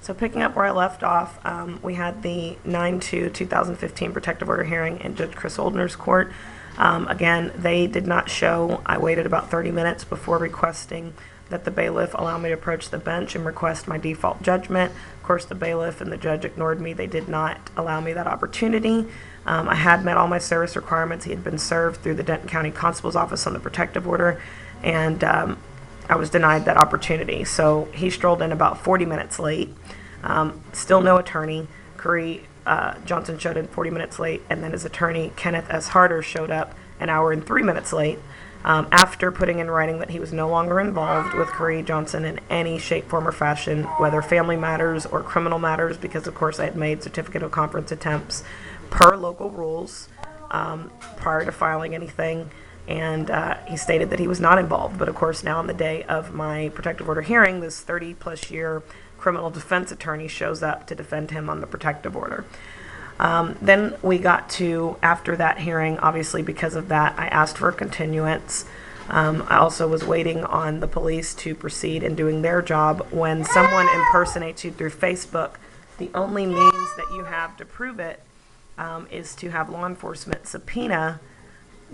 So picking up where I left off, we had the 9/2/2015 protective order hearing in Judge Chris Oldner's court. Again, they did not show. I waited about 30 minutes before requesting that the bailiff allow me to approach the bench and request my default judgment. Of course, the bailiff and the judge ignored me. They did not allow me that opportunity. I had met all my service requirements. He had been served through the Denton County Constable's Office on the protective order, and I was denied that opportunity. So he strolled in about 40 minutes late. Still no attorney. Curry Johnson showed in 40 minutes late, and then his attorney, Kenneth S. Harder, showed up an hour and 3 minutes late. After putting in writing that he was no longer involved with Curry Johnson in any shape, form, or fashion, whether family matters or criminal matters, because of course I had made certificate of conference attempts per local rules prior to filing anything, and he stated that he was not involved. But of course now on the day of my protective order hearing, this 30-plus year criminal defense attorney shows up to defend him on the protective order. Then we got to, after that hearing, obviously because of that, I asked for a continuance. I also was waiting on the police to proceed in doing their job. When someone impersonates you through Facebook, the only means that you have to prove it is to have law enforcement subpoena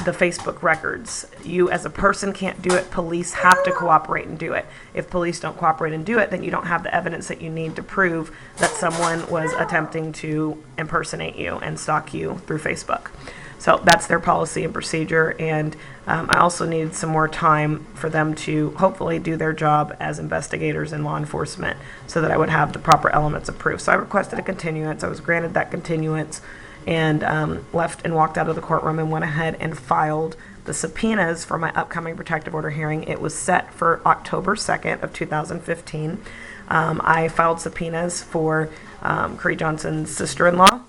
the Facebook records. You as a person can't do it. Police have to cooperate and do it. If police don't cooperate and do it, then you don't have the evidence that you need to prove that someone was attempting to impersonate you and stalk you through Facebook. So that's their policy and procedure, and I also needed some more time for them to hopefully do their job as investigators and law enforcement so that I would have the proper elements of proof. So I requested a continuance. I was granted that continuance, and left and walked out of the courtroom and went ahead and filed the subpoenas for my upcoming protective order hearing. It was set for October 2nd of 2015. I filed subpoenas for Curry Johnson's sister-in-law,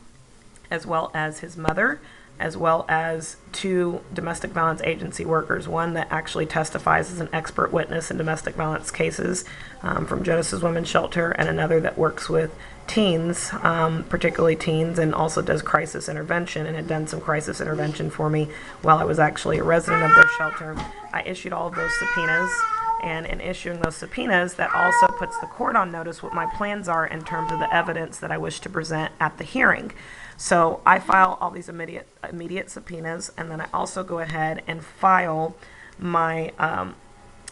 as well as his mother, as well as 2 domestic violence agency workers, one that actually testifies as an expert witness in domestic violence cases from Genesis Women's Shelter, and another that works with teens, particularly teens, and also does crisis intervention, and had done some crisis intervention for me while I was actually a resident of their shelter. I issued all of those subpoenas, and in issuing those subpoenas, that also puts the court on notice what my plans are in terms of the evidence that I wish to present at the hearing. So I file all these immediate subpoenas, and then I also go ahead and file my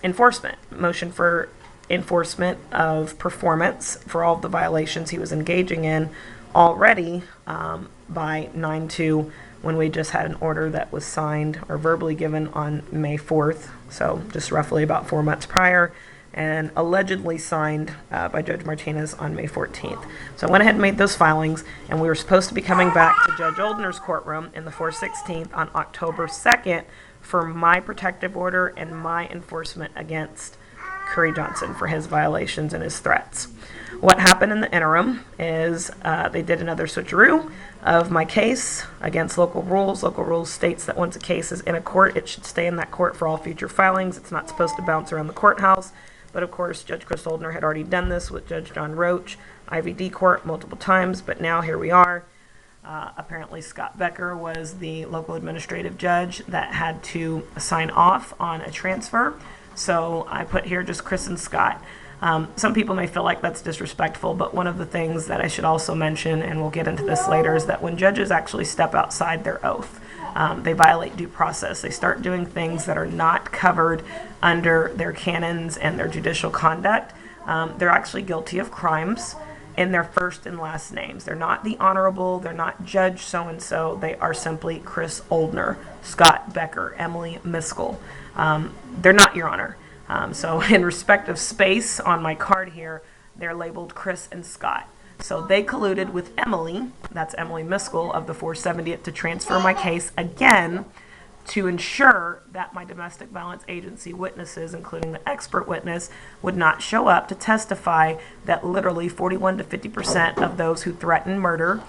enforcement motion for enforcement of performance for all of the violations he was engaging in already by 9/2, when we just had an order that was signed or verbally given on May 4th, so just roughly about 4 months prior, and allegedly signed by Judge Martinez on May 14th. So I went ahead and made those filings, and we were supposed to be coming back to Judge Oldner's courtroom in the 416th on October 2nd for my protective order and my enforcement against Curry Johnson for his violations and his threats. What happened in the interim is they did another switcheroo of my case against local rules. Local rules states that once a case is in a court, it should stay in that court for all future filings. It's not supposed to bounce around the courthouse. But of course, Judge Chris Oldner had already done this with Judge John Roach, IVD court, multiple times, but now here we are. Apparently Scott Becker was the local administrative judge that had to sign off on a transfer. So I put here just Chris and Scott. Some people may feel like that's disrespectful, but one of the things that I should also mention, and we'll get into this later, is that when judges actually step outside their oath, they violate due process. They start doing things that are not covered under their canons and their judicial conduct. They're actually guilty of crimes in their first and last names. They're not the Honorable, they're not Judge so-and-so, they are simply Chris Oldner, Scott Becker, Emily Miskell. They're not Your Honor. So in respect of space on my card here, they're labeled Chris and Scott. So they colluded with Emily, that's Emily Miskell of the 470th, to transfer my case again to ensure that my domestic violence agency witnesses, including the expert witness, would not show up to testify that literally 41 to 50% of those who threaten murder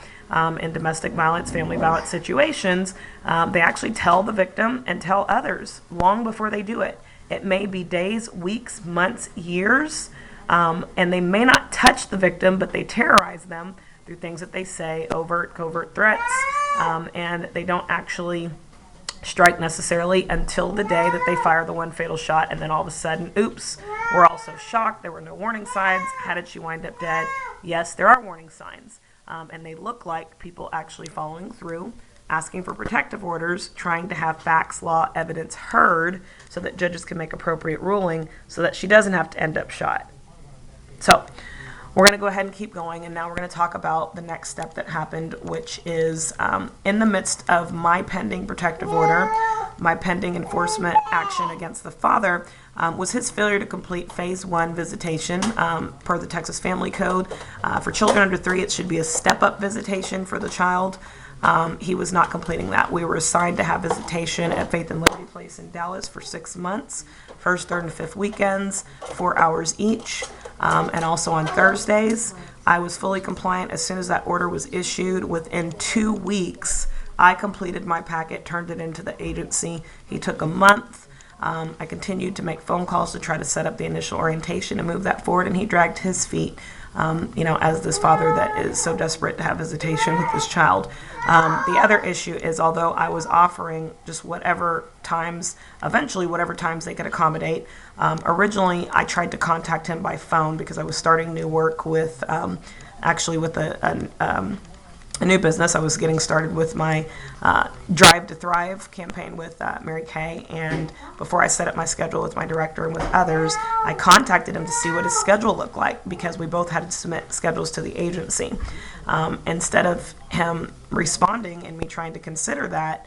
in domestic violence, family violence situations, they actually tell the victim and tell others long before they do it. It may be days, weeks, months, years, and they may not touch the victim, but they terrorize them through things that they say, overt, covert threats, and they don't actually strike necessarily until the day that they fire the one fatal shot, and then all of a sudden, oops, We're also shocked there were no warning signs. How did she wind up dead? Yes, there are warning signs, and they look like people actually following through, asking for protective orders, trying to have facts, law, evidence heard so that judges can make appropriate ruling so that she doesn't have to end up shot. So we're going to go ahead and keep going, and now we're going to talk about the next step that happened, which is in the midst of my pending protective order, my pending enforcement action against the father, was his failure to complete phase 1 visitation per the Texas Family Code. For children under 3, it should be a step-up visitation for the child. He was not completing that. We were assigned to have visitation at Faith and Liberty Place in Dallas for 6 months, first, third, and fifth weekends, 4 hours each, and also on Thursdays. I was fully compliant as soon as that order was issued. Within 2 weeks, I completed my packet, turned it into the agency. He took a month. I continued to make phone calls to try to set up the initial orientation and move that forward, and he dragged his feet, as this father that is so desperate to have visitation with his child. The other issue is, although I was offering just whatever times they could accommodate, originally I tried to contact him by phone because I was starting new work with, with a new business. I was getting started with my Drive to Thrive campaign with Mary Kay, and before I set up my schedule with my director and with others, I contacted him to see what his schedule looked like because we both had to submit schedules to the agency. Instead of him responding and me trying to consider that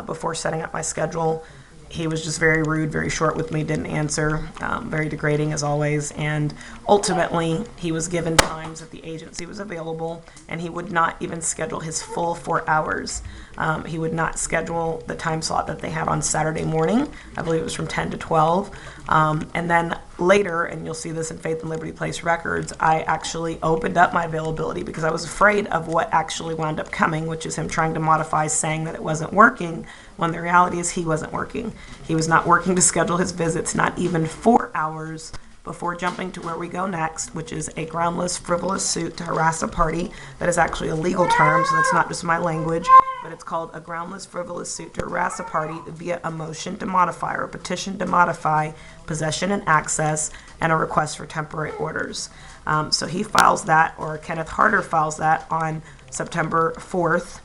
before setting up my schedule, he was just very rude, very short with me, didn't answer, very degrading as always, and ultimately he was given times that the agency was available, and he would not even schedule his full 4 hours. He would not schedule the time slot that they had on Saturday morning. I believe it was from 10 to 12. And then later, and you'll see this in Faith and Liberty Place records, I actually opened up my availability because I was afraid of what actually wound up coming, which is him trying to modify, saying that it wasn't working, when the reality is he wasn't working. He was not working to schedule his visits, not even 4 hours before jumping to where we go next, which is a groundless, frivolous suit to harass a party. That is actually a legal term, so that's not just my language, but it's called a groundless, frivolous suit to harass a party via a motion to modify or a petition to modify possession and access and a request for temporary orders. So he files that, or Kenneth Harder files that on September 4th,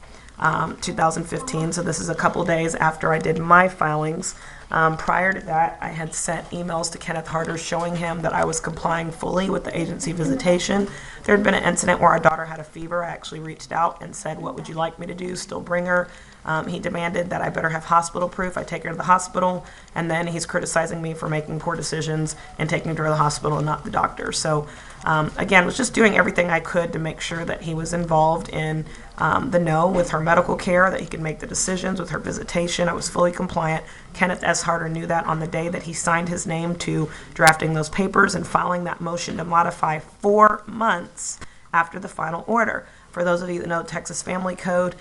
2015. So this is a couple days after I did my filings. Prior to that, I had sent emails to Kenneth Harder showing him that I was complying fully with the agency visitation. There had been an incident where our daughter had a fever. I actually reached out and said, "What would you like me to do? Still bring her?" He demanded that I better have hospital proof. I take her to the hospital, and then he's criticizing me for making poor decisions and taking her to the hospital and not the doctor. So again, was just doing everything I could to make sure that he was involved in the know with her medical care, that he could make the decisions with her visitation. I was fully compliant. Kenneth S. Harder knew that on the day that he signed his name to drafting those papers and filing that motion to modify 4 months after the final order. For those of you that know the Texas Family Code,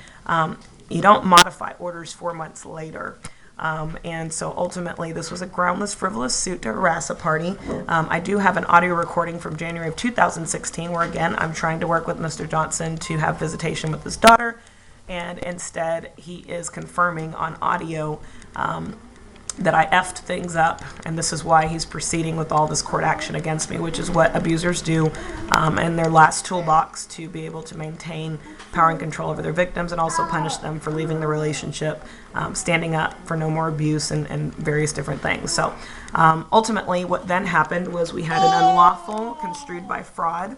you don't modify orders 4 months later. And so ultimately, this was a groundless, frivolous suit to harass a party. I do have an audio recording from January of 2016 where, again, I'm trying to work with Mr. Johnson to have visitation with his daughter, and instead he is confirming on audio that I effed things up, and this is why he's proceeding with all this court action against me, which is what abusers do in their last toolbox to be able to maintain power and control over their victims and also punish them for leaving the relationship, standing up for no more abuse and various different things. So ultimately what then happened was we had an unlawful, construed by fraud,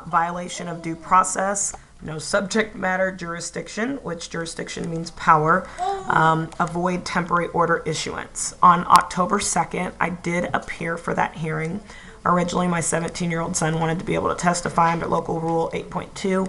violation of due process, no subject matter jurisdiction, which jurisdiction means power, avoid temporary order issuance. On October 2nd, I did appear for that hearing. Originally, my 17-year-old son wanted to be able to testify under Local Rule 8.2,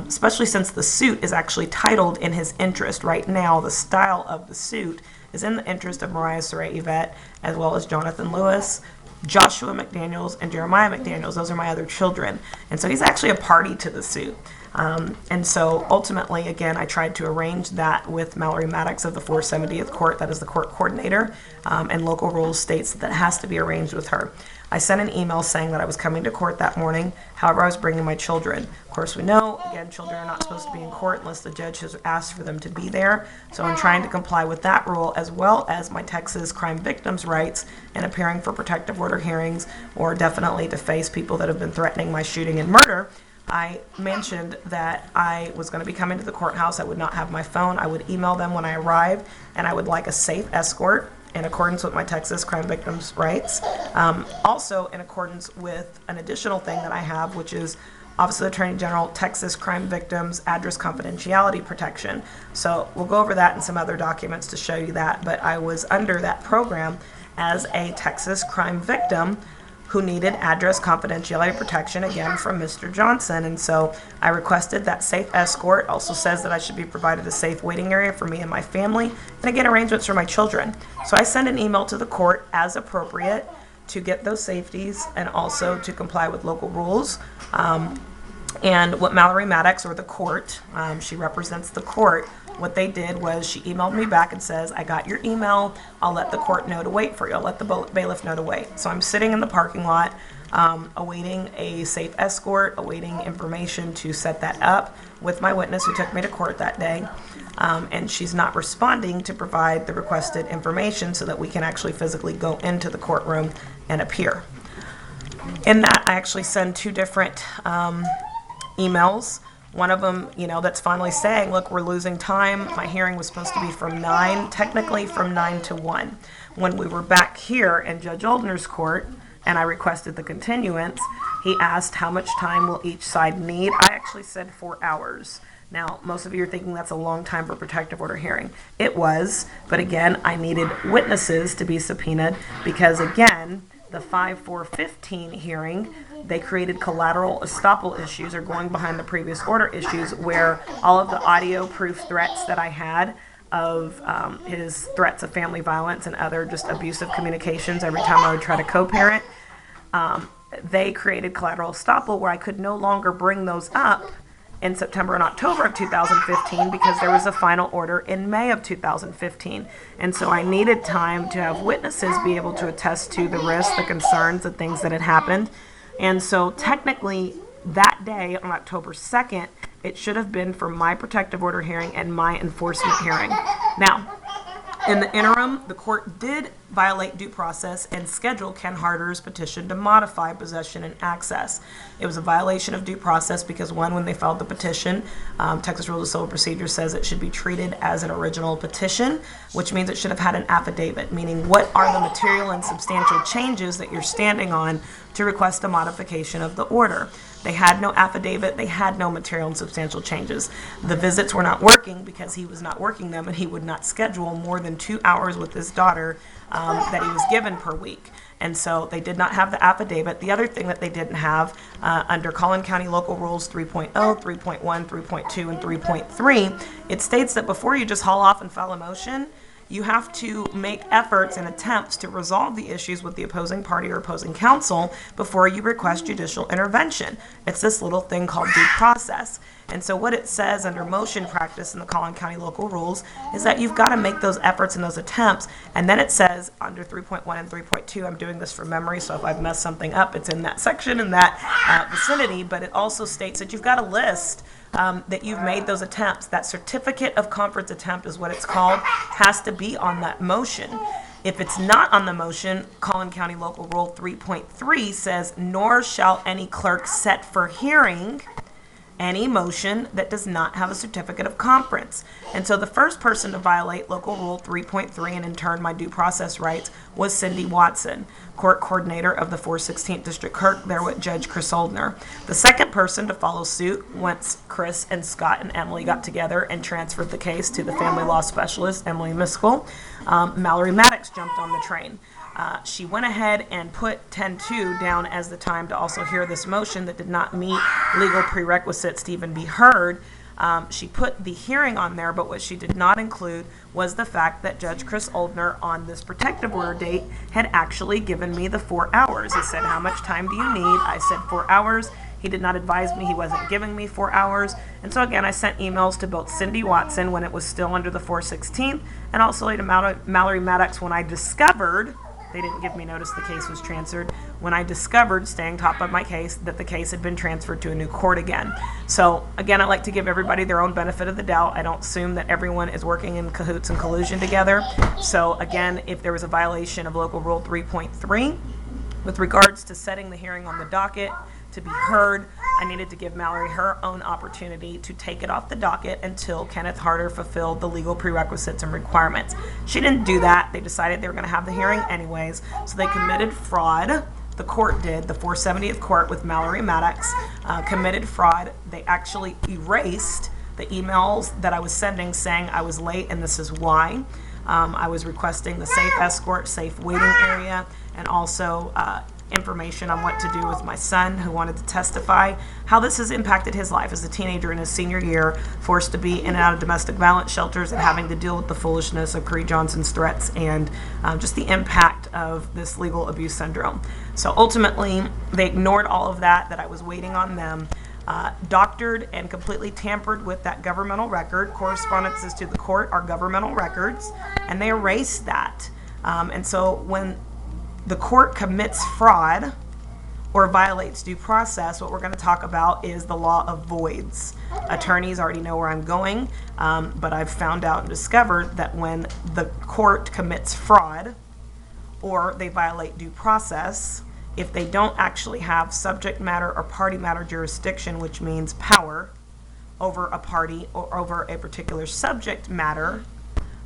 especially since the suit is actually titled in his interest. Right now, the style of the suit is in the interest of Mariah Saray Yvette, as well as Jonathan Lewis, Joshua McDaniels, and Jeremiah McDaniels. Those are my other children. And so he's actually a party to the suit. And so ultimately, again, I tried to arrange that with Mallory Maddox of the 470th Court, that is the court coordinator, and local rules states that has to be arranged with her. I sent an email saying that I was coming to court that morning. However, I was bringing my children. Of course, we know, again, children are not supposed to be in court unless the judge has asked for them to be there. So I'm trying to comply with that rule, as well as my Texas crime victims' rights in appearing for protective order hearings, or definitely to face people that have been threatening my shooting and murder. I mentioned that I was going to be coming to the courthouse. I would not have my phone. I would email them when I arrived, and I would like a safe escort in accordance with my Texas crime victims' rights. Also in accordance with an additional thing that I have, which is Office of the Attorney General, Texas Crime Victims Address Confidentiality Protection. So we'll go over that and some other documents to show you that, but I was under that program as a Texas crime victim who needed address confidentiality protection, again, from Mr. Johnson. And so I requested that safe escort. Also says that I should be provided a safe waiting area for me and my family, and again, arrangements for my children. So I sent an email to the court as appropriate to get those safeties and also to comply with local rules. And what Mallory Maddox, or the court, she represents the court, what they did was she emailed me back and says, I got your email, I'll let the court know to wait for you, I'll let the bailiff know to wait. So I'm sitting in the parking lot awaiting a safe escort, awaiting information to set that up with my witness who took me to court that day. And she's not responding to provide the requested information so that we can actually physically go into the courtroom and appear. In that, I actually send two different emails. One of them, that's finally saying, look, we're losing time. My hearing was supposed to be from 9, technically from 9 to 1. When we were back here in Judge Oldner's court and I requested the continuance, he asked how much time will each side need. I actually said 4 hours. Now, most of you are thinking that's a long time for a protective order hearing. It was, but again, I needed witnesses to be subpoenaed because, again, the 5-4-15 hearing, they created collateral estoppel issues, or going behind the previous order issues, where all of the audio proof threats that I had of his threats of family violence and other just abusive communications every time I would try to co-parent, they created collateral estoppel where I could no longer bring those up in September and October of 2015 because there was a final order in May of 2015. And so I needed time to have witnesses be able to attest to the risks, the concerns, the things that had happened. And so technically that day on October 2nd, it should have been for my protective order hearing and my enforcement hearing. Now, in the interim, the court did violate due process and schedule Ken Harder's petition to modify possession and access. It was a violation of due process because, one, when they filed the petition, Texas Rules of Civil Procedure says it should be treated as an original petition, which means it should have had an affidavit, meaning what are the material and substantial changes that you're standing on to request a modification of the order. They had no affidavit, they had no material and substantial changes. The visits were not working because he was not working them, and he would not schedule more than 2 hours with his daughter that he was given per week. And so they did not have the affidavit. The other thing that they didn't have under Collin County Local Rules 3.0, 3.1, 3.2, and 3.3, it states that before you just haul off and file a motion, you have to make efforts and attempts to resolve the issues with the opposing party or opposing counsel before you request judicial intervention. It's this little thing called due process. And so what it says under motion practice in the Collin County Local Rules is that you've got to make those efforts and those attempts. And then it says under 3.1 and 3.2, I'm doing this from memory, so if I've messed something up, it's in that section, in that vicinity, but it also states that you've got to list that you've made those attempts. That certificate of conference attempt is what it's called, has to be on that motion. If it's not on the motion, Collin County Local Rule 3.3 says, nor shall any clerk set for hearing any motion that does not have a certificate of conference. And so the first person to violate Local Rule 3.3 and in turn my due process rights was Cindy Watson, court coordinator of the 416th District Court there with Judge Chris Oldner. The second person to follow suit once Chris and Scott and Emily got together and transferred the case to the family law specialist, Emily Miskell, Mallory Maddox jumped on the train. She went ahead and put 10-2 down as the time to also hear this motion that did not meet legal prerequisites to even be heard. She put the hearing on there, but what she did not include was the fact that Judge Chris Oldner on this protective order date had actually given me the 4 hours. He said, how much time do you need? I said 4 hours. He did not advise me he wasn't giving me 4 hours. And so again, I sent emails to both Cindy Watson when it was still under the 416th and also to Mallory Maddox when I discovered, they didn't give me notice the case was transferred, when I discovered, staying top of my case, that the case had been transferred to a new court again. So again, I like to give everybody their own benefit of the doubt. I don't assume that everyone is working in cahoots and collusion together. So again, if there was a violation of Local Rule 3.3 with regards to setting the hearing on the docket to be heard, I needed to give Mallory her own opportunity to take it off the docket until Kenneth Harder fulfilled the legal prerequisites and requirements. She didn't do that. They decided they were going to have the hearing anyways, so they committed fraud. The court did, the 470th court with Mallory Maddox, committed fraud. They actually erased the emails that I was sending saying I was late and this is why. I was requesting the safe escort, safe waiting area, and also information on what to do with my son who wanted to testify, how this has impacted his life as a teenager in his senior year, forced to be in and out of domestic violence shelters and having to deal with the foolishness of Cree Johnson's threats and just the impact of this legal abuse syndrome. So ultimately, they ignored all of that I was waiting on them, doctored and completely tampered with that governmental record. Correspondences to the court are governmental records, and they erased that. And so when the court commits fraud or violates due process, what we're going to talk about is the law of voids. Attorneys already know where I'm going, but I've found out and discovered that when the court commits fraud or they violate due process, if they don't actually have subject matter or party matter jurisdiction, which means power over a party or over a particular subject matter,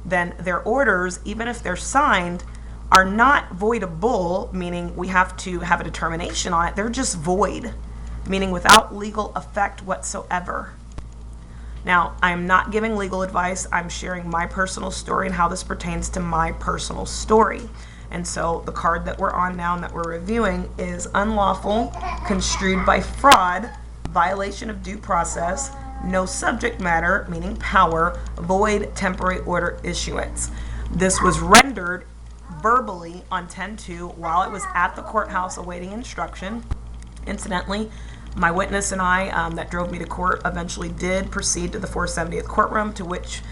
then their orders, even if they're signed, are not voidable, meaning we have to have a determination on it. They're just void, meaning without legal effect whatsoever. Now, I am not giving legal advice. I'm sharing my personal story and how this pertains to my personal story. And so the card that we're on now and that we're reviewing is unlawful, construed by fraud, violation of due process, no subject matter, meaning power, void temporary order issuance. This was rendered verbally on 10/2 while it was at the courthouse awaiting instruction. Incidentally, my witness and I that drove me to court eventually did proceed to the 470th courtroom, to which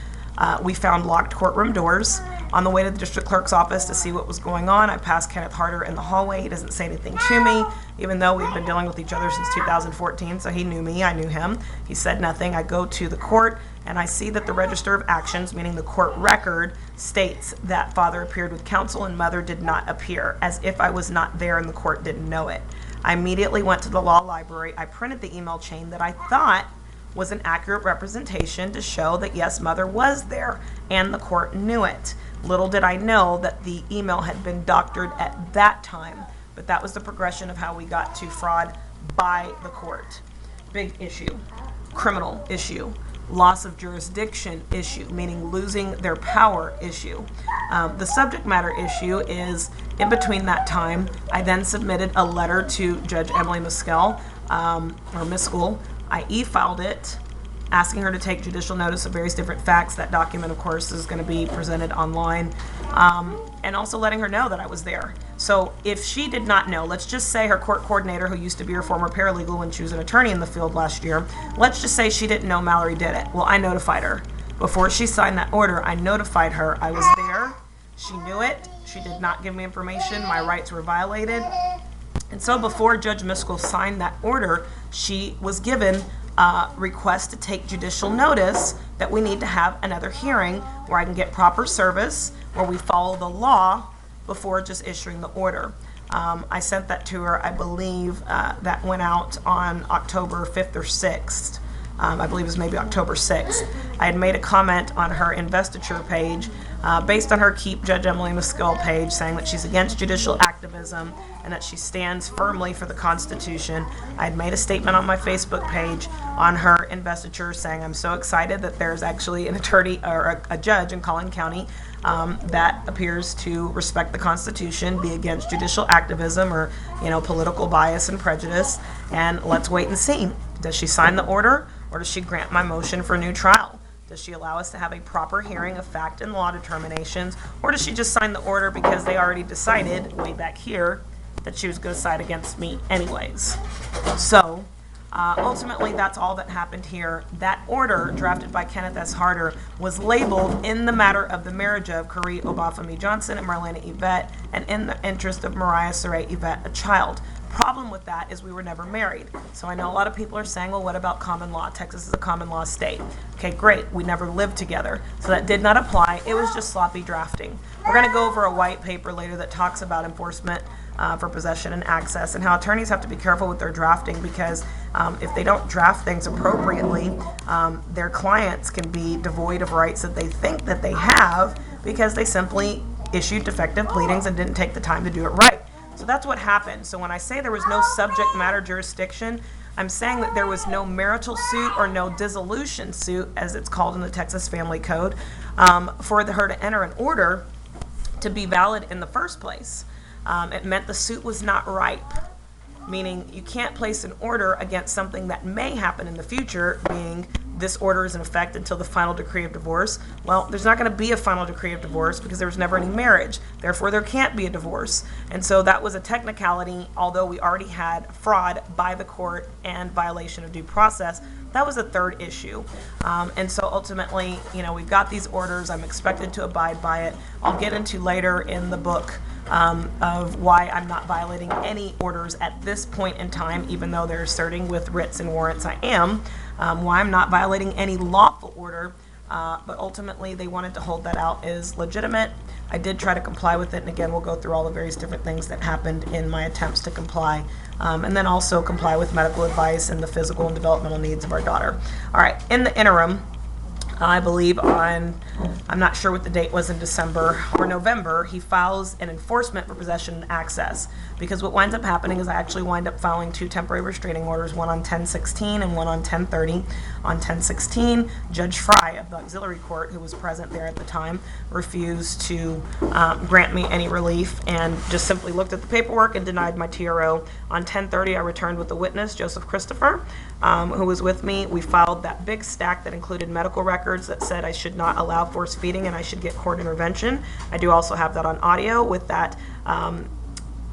we found locked courtroom doors. On the way to the district clerk's office to see what was going on, I passed Kenneth Harder in the hallway. He doesn't say anything to me, even though we've been dealing with each other since 2014, so he knew me, I knew him. He said nothing. I go to the court, and I see that the register of actions, meaning the court record, states that father appeared with counsel and mother did not appear, as if I was not there and the court didn't know it. I immediately went to the law library. I printed the email chain that I thought was an accurate representation to show that yes, mother was there and the court knew it. Little did I know that the email had been doctored at that time, but that was the progression of how we got to fraud by the court. Big issue. Criminal issue. Loss of jurisdiction issue, meaning losing their power issue. The subject matter issue is in between that time. I then submitted a letter to Judge Emily Miskell, or Miskell. I e-filed it, asking her to take judicial notice of various different facts. That document, of course, is going to be presented online, and also letting her know that I was there. So if she did not know, let's just say her court coordinator, who used to be her former paralegal when she was an attorney in the field last year, let's just say she didn't know Mallory did it. Well, I notified her. Before she signed that order, I notified her I was there. She knew it. She did not give me information. My rights were violated. And so before Judge Miskell signed that order, she was given a request to take judicial notice that we need to have another hearing where I can get proper service, where we follow the law before just issuing the order. I sent that to her, I believe that went out on October 5th or 6th. I believe it was maybe October 6th. I had made a comment on her investiture page based on her Keep Judge Emily Miskell page, saying that she's against judicial activism and that she stands firmly for the Constitution. I had made a statement on my Facebook page on her investiture saying I'm so excited that there's actually an attorney or a judge in Collin County that appears to respect the Constitution, be against judicial activism or political bias and prejudice, and let's wait and see. Does she sign the order, or does she grant my motion for a new trial? Does she allow us to have a proper hearing of fact and law determinations, or does she just sign the order because they already decided way back here that she was going to side against me anyways? So Ultimately, that's all that happened here. That order, drafted by Kenneth S. Harder, was labeled in the matter of the marriage of Curry Obafemi Johnson and Marlena Yvette, and in the interest of Mariah Saray Yvette, a child. Problem with that is we were never married. So I know a lot of people are saying, well, what about common law? Texas is a common law state. Okay, great. We never lived together. So that did not apply. It was just sloppy drafting. We're going to go over a white paper later that talks about enforcement for possession and access, and how attorneys have to be careful with their drafting, because if they don't draft things appropriately, their clients can be devoid of rights that they think that they have because they simply issued defective pleadings and didn't take the time to do it right. So that's what happened. So when I say there was no subject matter jurisdiction, I'm saying that there was no marital suit or no dissolution suit, as it's called in the Texas Family Code, for her to enter an order to be valid in the first place. It meant the suit was not ripe, meaning you can't place an order against something that may happen in the future, being this order is in effect until the final decree of divorce. Well, there's not going to be a final decree of divorce because there was never any marriage. Therefore, there can't be a divorce. And so that was a technicality, although we already had fraud by the court and violation of due process. That was a third issue. And so ultimately, we've got these orders. I'm expected to abide by it. I'll get into later in the book of why I'm not violating any orders at this point in time, even though they're asserting with writs and warrants I am, why I'm not violating any lawful order, but ultimately they wanted to hold that out as legitimate. I did try to comply with it, and again, we'll go through all the various different things that happened in my attempts to comply, and then also comply with medical advice and the physical and developmental needs of our daughter. All right, in the interim, I believe I'm not sure what the date was in December or November, he files an enforcement for possession and access. Because what winds up happening is I actually wind up filing 2 temporary restraining orders, one on 10/16 and one on 10/30. On 10/16, Judge Fry of the auxiliary court, who was present there at the time, refused to grant me any relief and just simply looked at the paperwork and denied my TRO. On 10/30, I returned with a witness, Joseph Christopher, who was with me. We filed that big stack that included medical records that said I should not allow forced feeding and I should get court intervention. I do also have that on audio with that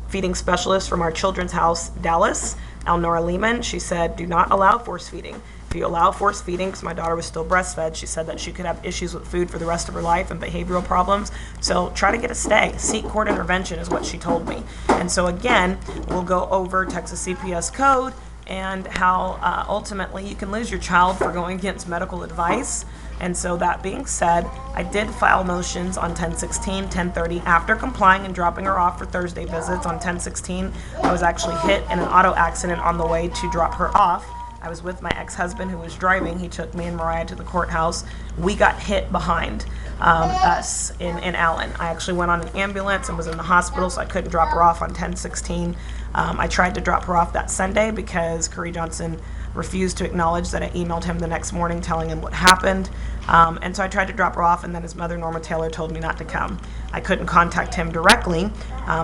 feeding specialist from our Children's House, Dallas, Elnora Lehman. She said, do not allow force feeding. If you allow force feeding, because my daughter was still breastfed, she said that she could have issues with food for the rest of her life and behavioral problems. So try to get a stay. Seek court intervention is what she told me. And so again, we'll go over Texas CPS code and how ultimately you can lose your child for going against medical advice. And so that being said, I did file motions on 10/16, 10/30 after complying and dropping her off for Thursday visits. On 10/16, I was actually hit in an auto accident on the way to drop her off. I was with my ex-husband who was driving. He took me and Mariah to the courthouse. We got hit behind us in Allen. I actually went on an ambulance and was in the hospital, so I couldn't drop her off on 10/16. I tried to drop her off that Sunday because Curry Johnson refused to acknowledge that I emailed him the next morning telling him what happened. And so I tried to drop her off, and then his mother, Norma Taylor, told me not to come. I couldn't contact him directly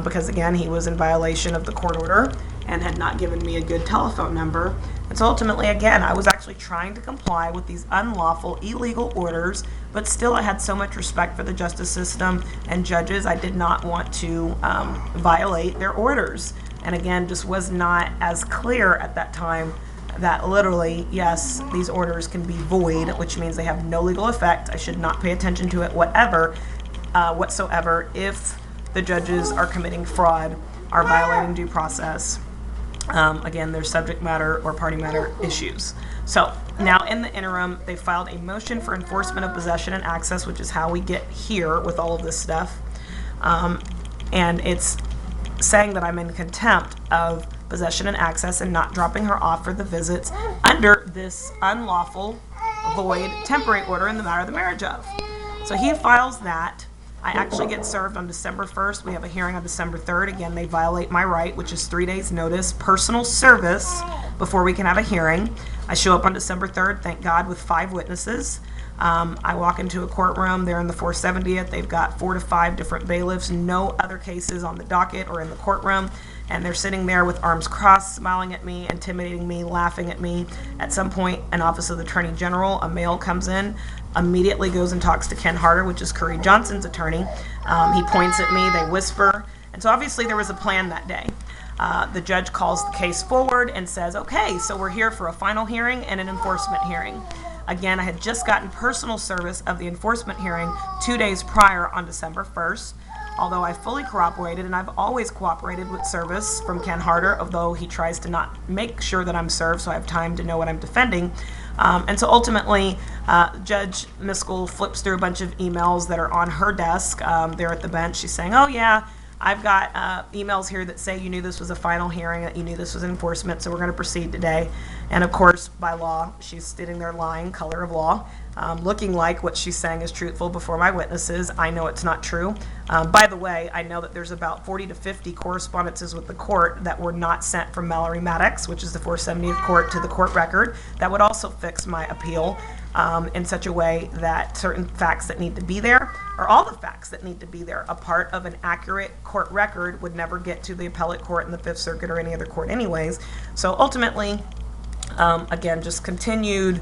because, again, he was in violation of the court order and had not given me a good telephone number. And so ultimately, again, I was actually trying to comply with these unlawful, illegal orders, but still I had so much respect for the justice system and judges, I did not want to violate their orders. And again, just was not as clear at that time that literally, yes, these orders can be void, which means they have no legal effect. I should not pay attention to it whatsoever if the judges are committing fraud, are violating due process. Again, there's subject matter or party matter issues. So now in the interim, they filed a motion for enforcement of possession and access, which is how we get here with all of this stuff. And it's saying that I'm in contempt of possession and access and not dropping her off for the visits under this unlawful, void, temporary order in the matter of the marriage of. So he files that. I actually get served on December 1st. We have a hearing on December 3rd. Again, they violate my right, which is 3 days notice, personal service, before we can have a hearing. I show up on December 3rd, thank God, with 5 witnesses. I walk into a courtroom. They're in the 470th. They've got 4 to 5 different bailiffs, no other cases on the docket or in the courtroom. And they're sitting there with arms crossed, smiling at me, intimidating me, laughing at me. At some point, an office of the Attorney General, a male comes in, immediately goes and talks to Ken Harder, which is Curry Johnson's attorney. He points at me, they whisper. And so obviously there was a plan that day. the judge calls the case forward and says, okay, so we're here for a final hearing and an enforcement hearing. Again, I had just gotten personal service of the enforcement hearing 2 days prior on December 1st. Although I fully cooperated, and I've always cooperated with service from Ken Harder, although he tries to not make sure that I'm served so I have time to know what I'm defending. And so ultimately, Judge Miskell flips through a bunch of emails that are on her desk there at the bench. She's saying, oh yeah, I've got emails here that say you knew this was a final hearing, that you knew this was enforcement, so we're going to proceed today. And of course, by law, she's sitting there lying, color of law, looking like what she's saying is truthful before my witnesses. I know it's not true. By the way, I know that there's about 40 to 50 correspondences with the court that were not sent from Mallory Maddox, which is the 470th court, to the court record. That would also fix my appeal in such a way that certain facts that need to be there, or all the facts that need to be there, a part of an accurate court record, would never get to the appellate court in the Fifth Circuit or any other court anyways. So ultimately, again, just continued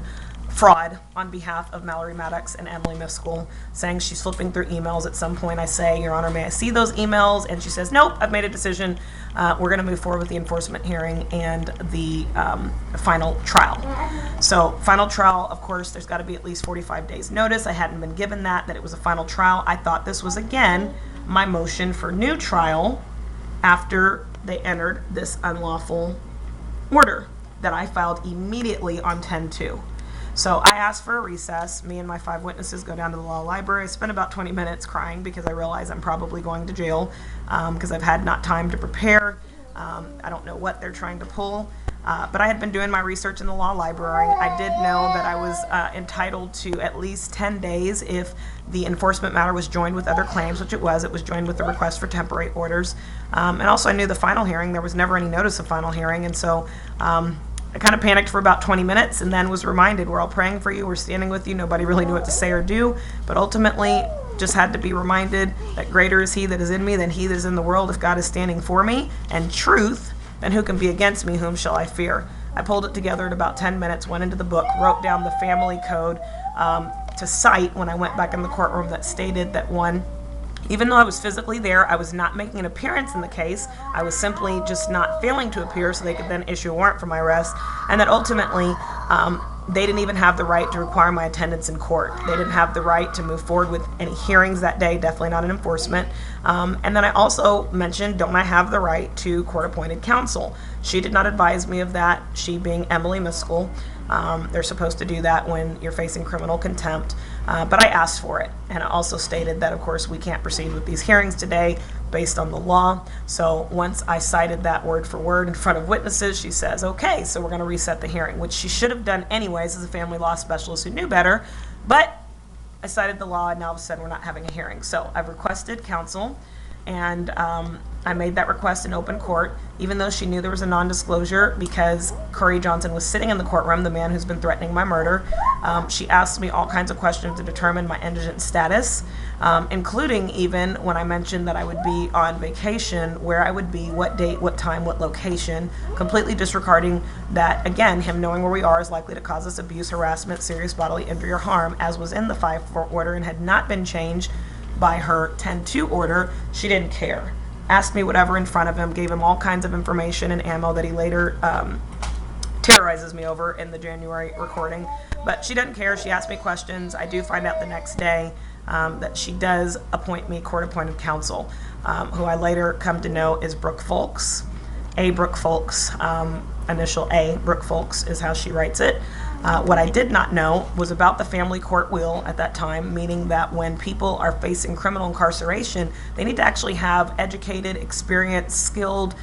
fraud on behalf of Mallory Maddox and Emily Miskell, saying she's flipping through emails. At some point I say, Your Honor, may I see those emails? And she says, nope, I've made a decision. We're going to move forward with the enforcement hearing and the final trial. So final trial, of course, there's got to be at least 45 days notice. I hadn't been given that it was a final trial. I thought this was, again, my motion for new trial after they entered this unlawful order that I filed immediately on 10/2. So I asked for a recess. Me and my 5 witnesses go down to the law library. I spent about 20 minutes crying because I realize I'm probably going to jail because I've had not time to prepare. I don't know what they're trying to pull. But I had been doing my research in the law library. I did know that I was entitled to at least 10 days if the enforcement matter was joined with other claims, which it was. It was joined with the request for temporary orders. And also I knew the final hearing. There was never any notice of final hearing. And so I kind of panicked for about 20 minutes and then was reminded, we're all praying for you, we're standing with you. Nobody really knew what to say or do, but ultimately just had to be reminded that greater is he that is in me than he that is in the world. If God is standing for me and truth, then who can be against me? Whom shall I fear? I pulled it together in about 10 minutes, went into the book, wrote down the family code to cite when I went back in the courtroom that stated that even though I was physically there, I was not making an appearance in the case. I was simply just not failing to appear so they could then issue a warrant for my arrest. And that ultimately, they didn't even have the right to require my attendance in court. They didn't have the right to move forward with any hearings that day, definitely not an enforcement. And then I also mentioned, don't I have the right to court-appointed counsel? She did not advise me of that, she being Emily Miskell. They're supposed to do that when you're facing criminal contempt. But I asked for it, and I also stated that, of course, we can't proceed with these hearings today based on the law. So once I cited that word for word in front of witnesses, she says, okay, so we're going to reset the hearing, which she should have done anyways as a family law specialist who knew better. But I cited the law, and now all of a sudden we're not having a hearing. So I've requested counsel, and I made that request in open court, even though she knew there was a non-disclosure because Corey Johnson was sitting in the courtroom, the man who's been threatening my murder. She asked me all kinds of questions to determine my indigent status, including even when I mentioned that I would be on vacation, where I would be, what date, what time, what location, completely disregarding that, again, him knowing where we are is likely to cause us abuse, harassment, serious bodily injury, or harm, as was in the 5-4 order and had not been changed by her 10-2 order. She didn't care. Asked me whatever in front of him, gave him all kinds of information and ammo that he later terrorizes me over in the January recording. But she doesn't care. She asked me questions. I do find out the next day that she does appoint me court-appointed counsel, who I later come to know is Brooke Folks. A. Brooke Folks, initial A. Brooke Folks is how she writes it. What I did not know was about the family court will at that time, meaning that when people are facing criminal incarceration, they need to actually have educated, experienced, skilled,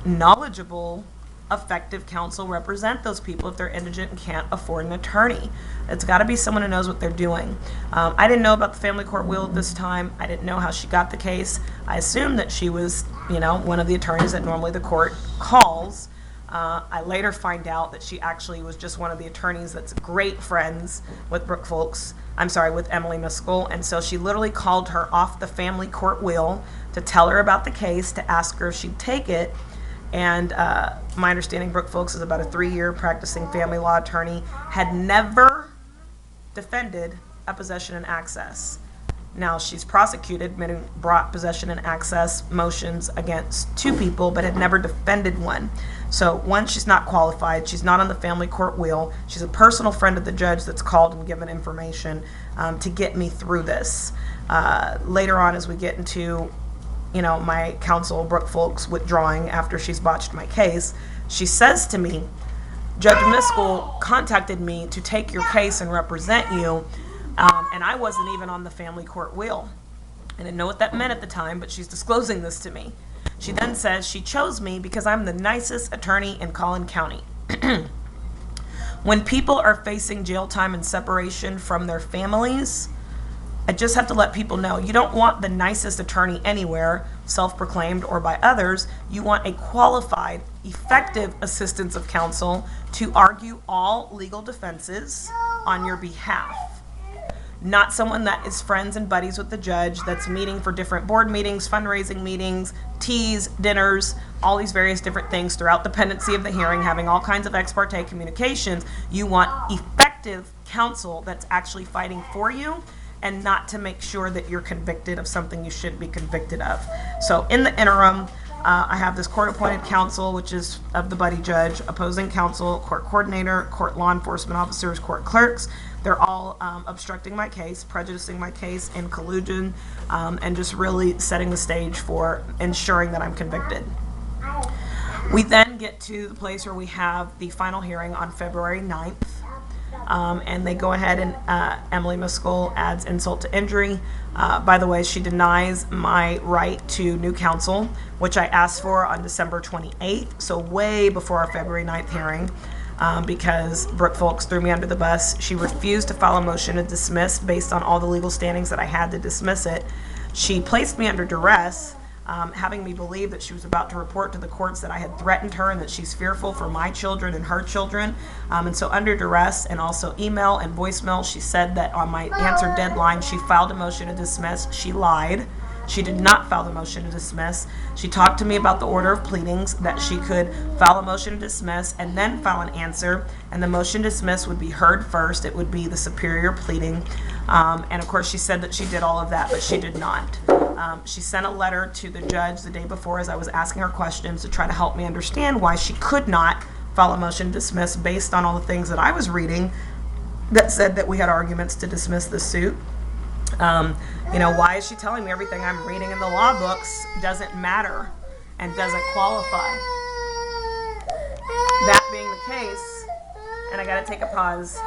knowledgeable, effective counsel represent those people if they're indigent and can't afford an attorney. It's got to be someone who knows what they're doing. I didn't know about the family court will at this time. I didn't know how she got the case. I assumed that she was, one of the attorneys that normally the court calls. I later find out that she actually was just one of the attorneys that's great friends with Brooke Folks, with Emily Miskell, and so she literally called her off the family court will to tell her about the case, to ask her if she'd take it, and my understanding, Brooke Folks is about a 3-year practicing family law attorney, had never defended a possession and access. Now, she's prosecuted, meaning brought possession and access motions against 2 people, but had never defended one. So, one, she's not qualified. She's not on the family court wheel. She's a personal friend of the judge that's called and given information to get me through this. Later on, as we get into, my counsel, Brooke Folks, withdrawing after she's botched my case, she says to me, Judge Miskell contacted me to take your case and represent you, and I wasn't even on the family court wheel. I didn't know what that meant at the time, but she's disclosing this to me. She then says she chose me because I'm the nicest attorney in Collin County. When people are facing jail time and separation from their families, I just have to let people know, you don't want the nicest attorney anywhere, self-proclaimed or by others. You want a qualified, effective assistance of counsel to argue all legal defenses on your behalf. Not someone that is friends and buddies with the judge, that's meeting for different board meetings, fundraising meetings, teas, dinners, all these various different things throughout the pendency of the hearing, having all kinds of ex parte communications. You want effective counsel that's actually fighting for you, and not to make sure that you're convicted of something you shouldn't be convicted of. So in the interim, I have this court-appointed counsel, which is of the buddy judge, opposing counsel, court coordinator, court law enforcement officers, court clerks. They're all obstructing my case, prejudicing my case in collusion, and just really setting the stage for ensuring that I'm convicted. We then get to the place where we have the final hearing on February 9th. And they go ahead and Emily Miskell adds insult to injury. By the way, she denies my right to new counsel, which I asked for on December 28th, so way before our February 9th hearing, because Brooke Folks threw me under the bus. She refused to file a motion to dismiss based on all the legal standings that I had to dismiss it. She placed me under duress, having me believe that she was about to report to the courts that I had threatened her and that she's fearful for my children and her children. And so under duress and also email and voicemail, she said that on my answer deadline, she filed a motion to dismiss. She lied. She did not file the motion to dismiss. She talked to me about the order of pleadings, that she could file a motion to dismiss and then file an answer, and the motion to dismiss would be heard first. It would be the superior pleading. And of course, she said that she did all of that, but she did not. She sent a letter to the judge the day before as I was asking her questions to try to help me understand why she could not file a motion to dismiss based on all the things that I was reading that said that we had arguments to dismiss the suit. Why is she telling me everything I'm reading in the law books doesn't matter and doesn't qualify? That being the case, and I gotta take a pause.